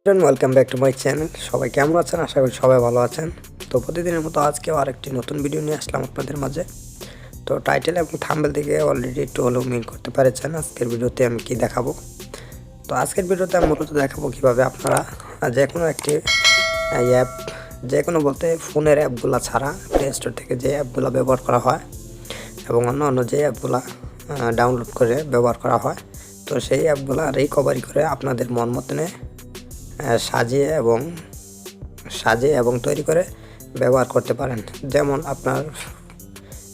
Welcome back to my channel. সবাই কেমন আছেন? আশা করি সবাই ভালো আছেন। তো প্রতিদিনের মতো আজকেও আরেকটি নতুন ভিডিও নিয়ে আসলাম আপনাদের মাঝে। তো টাইটেল এবং থাম্বনেল থেকে অলরেডি একটু হলেও মিল করতে পেরেছেন আজকের ভিডিওতে আমি কি দেখাবো। তো আজকের ভিডিওতে আমি মূলত দেখাবো কীভাবে আপনারা যে কোনো একটি অ্যাপ, যে কোনো বলতে ফোনের অ্যাপগুলো ছাড়া প্লে স্টোর থেকে যে অ্যাপগুলো ব্যবহার করা হয় এবং অন্য যে অ্যাপগুলো ডাউনলোড করে ব্যবহার করা হয়, তো সেই অ্যাপগুলো রিকভারি করে আপনাদের মন মতনে সাজিয়ে এবং তৈরি করে ব্যবহার করতে পারেন। যেমন আপনার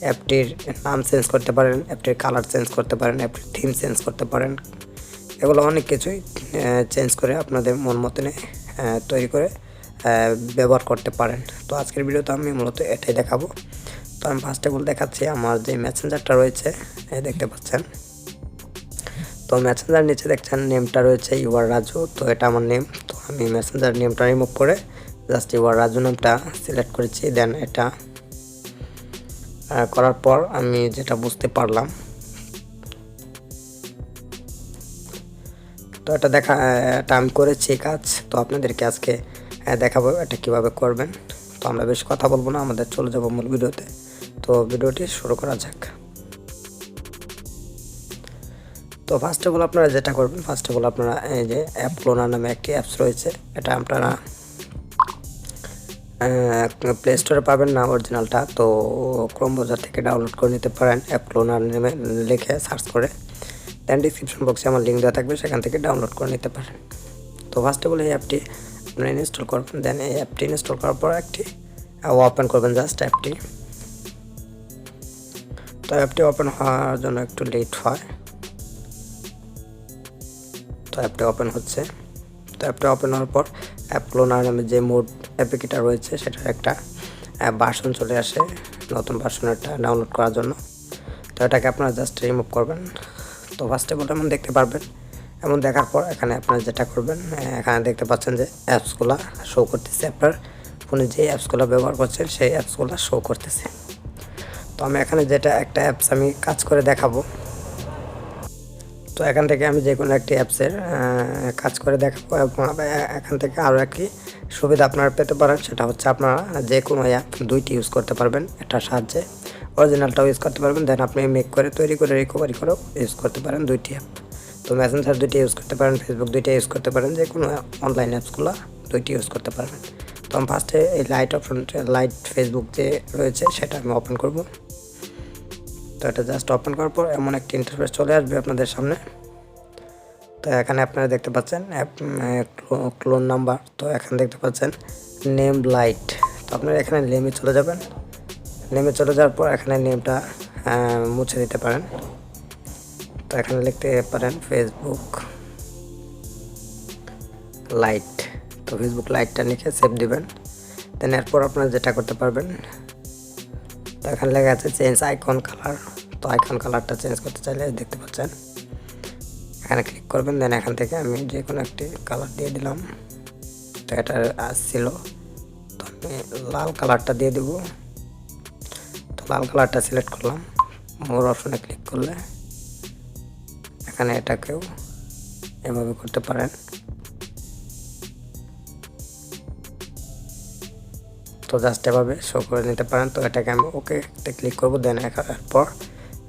অ্যাপটির নাম চেঞ্জ করতে পারেন, অ্যাপটির কালার চেঞ্জ করতে পারেন, অ্যাপটির থিম চেঞ্জ করতে পারেন। এগুলো অনেক কিছুই চেঞ্জ করে আপনাদের মন মতনে তৈরি করে ব্যবহার করতে পারেন। তো আজকের ভিডিওতে আমি মূলত এটাই দেখাবো। তো আমি ফার্স্ট অফ অল দেখাচ্ছি আমার যে মেসেঞ্জারটা রয়েছে, দেখতে পাচ্ছেন। তো মেসেঞ্জার নিচে দেখছেন নেমটা রয়েছে ইউআর রাজু। তো এটা আমার নেম। তো আমি মেসেঞ্জার নেমটা রিমুভ করে জাস্ট ইউআর রাজু নামটা সিলেক্ট করেছি। দেন এটা করার পর আমি যেটা বুঝতে পারলাম, তো এটা আমি করেছি কাজ। তো আপনাদেরকে আজকে দেখাবো এটা কিভাবে করবেন। তো আমরা বেশি কথা বলবো না, আমাদের চলে যাবো মূল ভিডিওতে। তো ভিডিওটি শুরু করা যাক। তো ফার্স্ট অফ অল আপনারা যেটা করবেন, আপনারা এই যে অ্যাপ ক্লোনার নামে একটি অ্যাপস রয়েছে, এটা আপনারা প্লে স্টোরে পাবেন না অরিজিনালটা। তো ক্রোম ব্রাউজার থেকে ডাউনলোড করে নিতে পারেন, অ্যাপ ক্লোনার নামে লিখে সার্চ করে। দেন ডিসক্রিপশন বক্সে আমার লিঙ্ক দেওয়া থাকবে, সেখান থেকে ডাউনলোড করে নিতে পারেন। তো ফার্স্ট অফ অল এই অ্যাপটি আপনারা ইনস্টল করবেন। দেন এই অ্যাপটি ইনস্টল করার পর একটি ওপেন করবেন, জাস্ট অ্যাপটি। তো অ্যাপটি ওপেন হওয়ার জন্য একটু লেট হয়। তো অ্যাপটি ওপেন হচ্ছে। তো অ্যাপটি ওপেন হওয়ার পর অ্যাপ ক্লোনার নামে যে মোড অ্যাপিকিটা রয়েছে সেটার একটা ভার্সন চলে আসে, নতুন ভার্সনটা ডাউনলোড করার জন্য। তো এটাকে আপনারা জাস্ট রিমুভ করবেন। তো ফার্স্টে বলে এমন দেখতে পারবেন। এমন দেখার পর এখানে আপনারা যেটা করবেন, এখানে দেখতে পাচ্ছেন যে অ্যাপসগুলো শো করতেছে। আপনার ফোনে যে অ্যাপসগুলো ব্যবহার করছেন সেই অ্যাপসগুলো শো করতেছে। তো আমি এখানে যেটা একটা অ্যাপস আমি কাজ করে দেখাবো। তো এখান থেকে আমি যে কোনো একটি অ্যাপসের কাজ করে দেখাবো এবং এখান থেকে আরও একটি সুবিধা আপনারা পেতে পারেন। সেটা হচ্ছে আপনারা যে কোনো অ্যাপ দুইটি ইউজ করতে পারবেন। এটার সাহায্যে অরিজিনালটাও ইউজ করতে পারবেন, দেন আপনি মেক করে তৈরি করে রিকভারি করেও ইউজ করতে পারেন দুইটি অ্যাপ। তো মেসেঞ্জার দুইটি ইউজ করতে পারেন, ফেসবুক দুইটা ইউজ করতে পারেন, যে কোনো অনলাইন অ্যাপসগুলো দুইটি ইউজ করতে পারবেন। তো আমি ফার্স্টে এই লাইট ফেসবুক যে রয়েছে সেটা আমি ওপেন করব। তো এটা জাস্ট ওপেন করার পর এমন একটি ইন্টারফেস চলে আসবে আপনাদের সামনে। তো এখানে আপনারা দেখতে পাচ্ছেন অ্যাপ ক্লোন নাম্বার। তো এখানে দেখতে পাচ্ছেন নেম লাইট। তো আপনারা এখানে নেমে চলে যাবেন। নেমে চলে যাওয়ার পর এখানে নেমটা মুছে দিতে পারেন। তো এখানে লিখতে পারেন ফেসবুক লাইট। তো ফেসবুক লাইটটা লিখে সেভ দিবেন। দেন এরপর আপনারা যেটা করতে পারবেন, তো এখানে লেখা আছে চেঞ্জ আইকন কালার। তো আইকন কালারটা চেঞ্জ করতে চাইলে দেখতে পাচ্ছেন এখানে ক্লিক করবেন। দেন এখান থেকে আমি যে কোনো একটি কালার দিয়ে দিলাম। তো এটা আসছিল, তো আমি লাল কালারটা দিয়ে দেব। তো লাল কালারটা সিলেক্ট করলাম। মোর অপশনে ক্লিক করলে এখানে এটাকেও এভাবে করতে পারেন। তো জাস্ট এভাবে শো করে নিতে পারেন। তো এটাকে আমি ওকেতে ক্লিক করব। দেন এরপর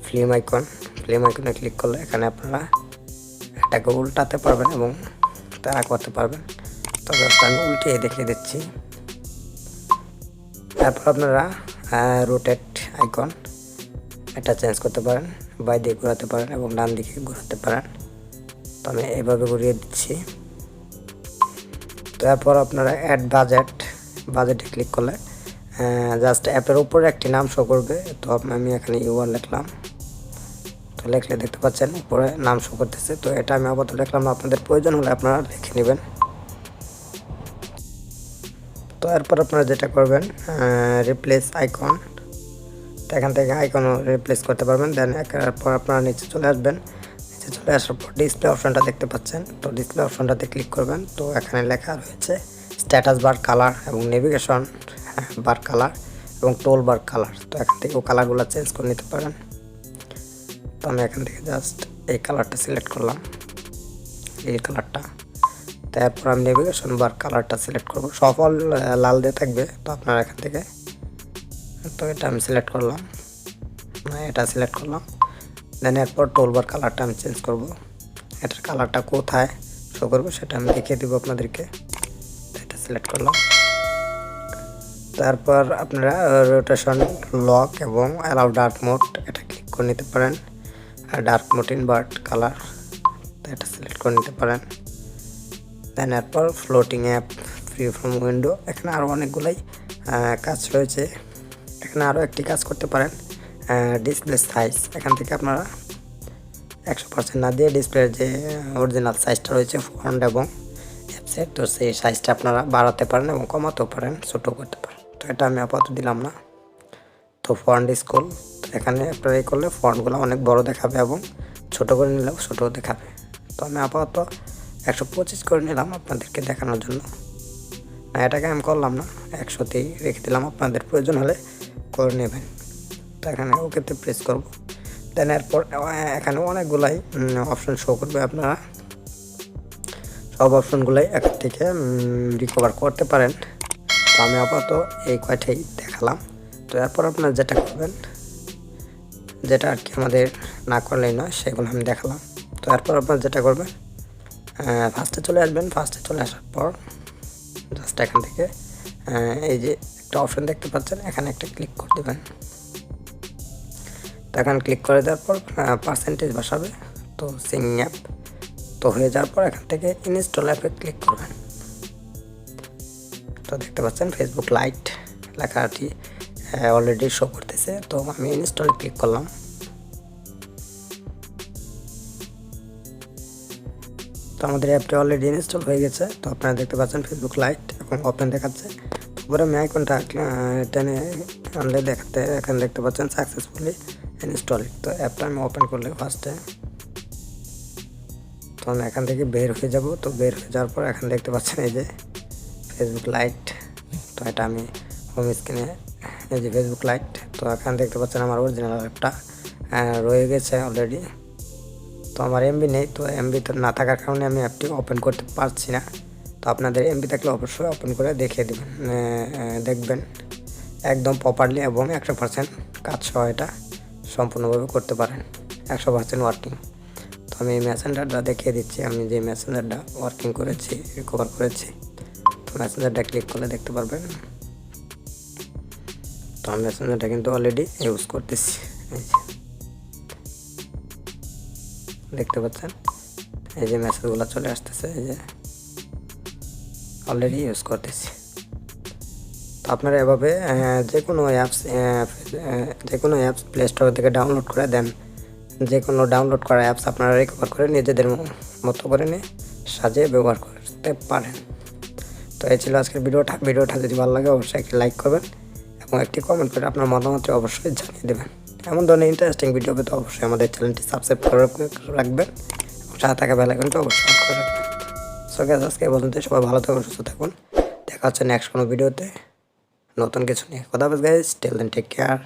ফিল্ম আইকনে ক্লিক করলে এখানে আপনারা এটাকে উল্টাতে পারবেন এবং তারা করতে পারবেন। তো জাস্ট আমি উল্টিয়ে দেখিয়ে দিচ্ছি। তারপর আপনারা রোটেট আইকন এটা চেঞ্জ করতে পারেন, বাই দিকে ঘোরাতে পারেন এবং ডান দিকে ঘোরাতে পারেন। তো আমি এভাবে ঘুরিয়ে দিচ্ছি। তারপর আপনারা অ্যাড বাজেটে ক্লিক করলে জাস্ট অ্যাপের উপরে একটি নাম শো করবে। তো আমি এখানে ইউআর লিখলাম। তো লিখলে দেখতে পাচ্ছেন উপরে নাম শো করতেছে। তো এটা আমি আপাতত লিখলাম না, আপনাদের প্রয়োজন হলে আপনারা লিখে নেবেন। তো এরপর আপনারা যেটা করবেন, রিপ্লেস আইকন। তো এখান থেকে আইকনও রিপ্লেস করতে পারবেন। দেন এরপর আপনারা নিচে চলে আসবেন। নিচে চলে আসার পর ডিসপ্লে অপশনটা দেখতে পাচ্ছেন। তো ডিসপ্লে অপশনটাতে ক্লিক করবেন। তো এখানে লেখা রয়েছে স্ট্যাটাস বার কালার এবং নেভিগেশন বার কালার এবং টোল বার কালার। তো এখান থেকে কালারগুলো চেঞ্জ করে নিতে পারেন। তো আমি এখান থেকে জাস্ট এই কালারটা সিলেক্ট করলাম, এই কালারটা। তো তারপর আমি নেভিগেশন বার কালারটা সিলেক্ট করব, সফল লাল দিয়ে থাকবে। তো আপনারা এখান থেকে, তো এটা আমি সিলেক্ট করলাম, এটা সিলেক্ট করলাম। দেন এরপর টুলবার কালারটা আমি চেঞ্জ করব, এটার কালারটা কোথায় শো করবো সেটা আমি দেখিয়ে দেবো আপনাদেরকে। এটা সিলেক্ট করলাম। তারপর আপনারা রোটেশন লক এবং অ্যালাউ ডার্ক মোড এটা ক্লিক করে নিতে পারেন। আর ডার্ক মোড ইনভার্ট কালার, তো এটা সিলেক্ট করে নিতে পারেন। দেন এরপর floating app free from window, এখানে আরও অনেকগুলাই কাজ রয়েছে। এখানে আরও একটি কাজ করতে পারেন, ডিসপ্লে সাইজ। এখান থেকে আপনারা 100% না দিয়ে ডিসপ্লের যে অরিজিনাল সাইজটা রয়েছে ফন্ট এবং অ্যাপসেট, তো সেই সাইজটা আপনারা বাড়াতে পারেন এবং কমাতেও পারেন, ছোটো করতে পারেন। তো এটা আমি আপাতত দিলাম না। তো ফন্ট স্কুল, এখানে আপনারা এই করলে ফন্টগুলো অনেক বড় দেখাবে এবং ছোটো করে নিলেও ছোটো দেখাবে। তো আমি আপাতত 125 করে নিলাম আপনাদেরকে দেখানোর জন্য। এটাকে আমি করলাম না, 100তেই রেখে দিলাম, আপনাদের প্রয়োজন হলে করে নেবেন। তো এখানে ওকেতে প্রেস করব। দেন এরপর এখানে অনেকগুলাই অপশন শো করবে, আপনারা সব অপশনগুলাই এখান থেকে রিকভার করতে পারেন। তো আমি আপাতত এই কয়টাই দেখালাম। তো এরপর আপনারা যেটা করবেন, যেটা আর কি আমাদের না করলেই নয়, সেগুলো আমি দেখালাম। তো এরপর আপনারা যেটা করবেন, ফার্স্টে চলে আসবেন। ফার্স্টে চলে আসার পর জাস্ট এখান থেকে এই যে একটা অপশন দেখতে পাচ্ছেন, এখানে একটা ক্লিক করে দেবেন। তো এখানে ক্লিক করে দেওয়ার পর পার্সেন্টেজ বসাবে, তো সিঙ্গিং অ্যাপ। তো হয়ে যাওয়ার পর এখান থেকে ইনস্টল অ্যাপে ক্লিক করবেন। তো দেখতে পাচ্ছেন ফেসবুক লাইট লেখাটি অলরেডি শো করতেছে। তো আমি ইনস্টলে ক্লিক করলাম। তো আমাদের অ্যাপটি অলরেডি ইনস্টল হয়ে গেছে। তো আপনারা দেখতে পাচ্ছেন ফেসবুক লাইট এবং ওপেন দেখাচ্ছে। তারপরে আমি আইকনটা টেনে আনলে দেখাতে, এখানে দেখতে পাচ্ছেন সাকসেসফুলি ইনস্টল। তো অ্যাপটা আমি ওপেন করলে ফার্স্টে, তো আমি এখান থেকে বের হয়ে যাব। তো বের হয়ে যাওয়ার পর এখানে দেখতে পাচ্ছেন এই যে ফেসবুক লাইট। তো এটা আমি হোম স্ক্রিনে, এই যে ফেসবুক লাইট। তো এখানে দেখতে পাচ্ছেন আমার অরিজিনাল অ্যাপটা রয়ে গেছে অলরেডি। তো আমার এমবি নেই, তো এমবি তো না থাকার কারণে আমি অ্যাপটি ওপেন করতে পারছি না। তো আপনাদের এমবি থাকলে অবশ্যই ওপেন করে দেখিয়ে দেবেন, দেখবেন একদম প্রপারলি এবং 100% কাজ সহ এটা সম্পূর্ণভাবে করতে পারেন, 100% ওয়ার্কিং। তো আমি এই মেসেঞ্জারটা দেখিয়ে দিচ্ছি, আমি যে মেসেঞ্জারটা ওয়ার্কিং করেছি, রিকভার করেছি। তো মেসেঞ্জারটা ক্লিক করলে দেখতে পারবেন। তো আমি মেসেঞ্জারটা কিন্তু অলরেডি ইউজ করতেছি, দেখতে পাচ্ছেন এই যে মেসেজগুলো চলে আসতেছে, এই যে অলরেডি ইউজ করতেছি। তো আপনারা এভাবে যে কোনো অ্যাপস প্লে স্টোর থেকে ডাউনলোড করে দেন, যে কোনো ডাউনলোড করা অ্যাপস আপনারা রিকভার করে নিজেদের মতো করে নিয়ে সাজিয়ে ব্যবহার করতে পারেন। তো এই ছিল আজকের ভিডিওটা যদি ভালো লাগে অবশ্যই একটি লাইক করবেন এবং একটি কমেন্ট করে আপনার মতামতটি অবশ্যই জানিয়ে দেবেন। এমন ধরনের ইন্টারেস্টিং ভিডিও পেতে অবশ্যই আমাদের চ্যানেলটি সাবস্ক্রাইব করে রাখবেন এবং সাথে থাকা বেল আইকনটা অবশ্যই অন করে রাখবেন। সো গাইস, আজকে এই পর্যন্ত, সবাই ভালো থাকুন, সুস্থ থাকুন। দেখা হচ্ছে নেক্সট কোনো ভিডিওতে নতুন কিছু নিয়ে। কথা বলতে guys, till then take care.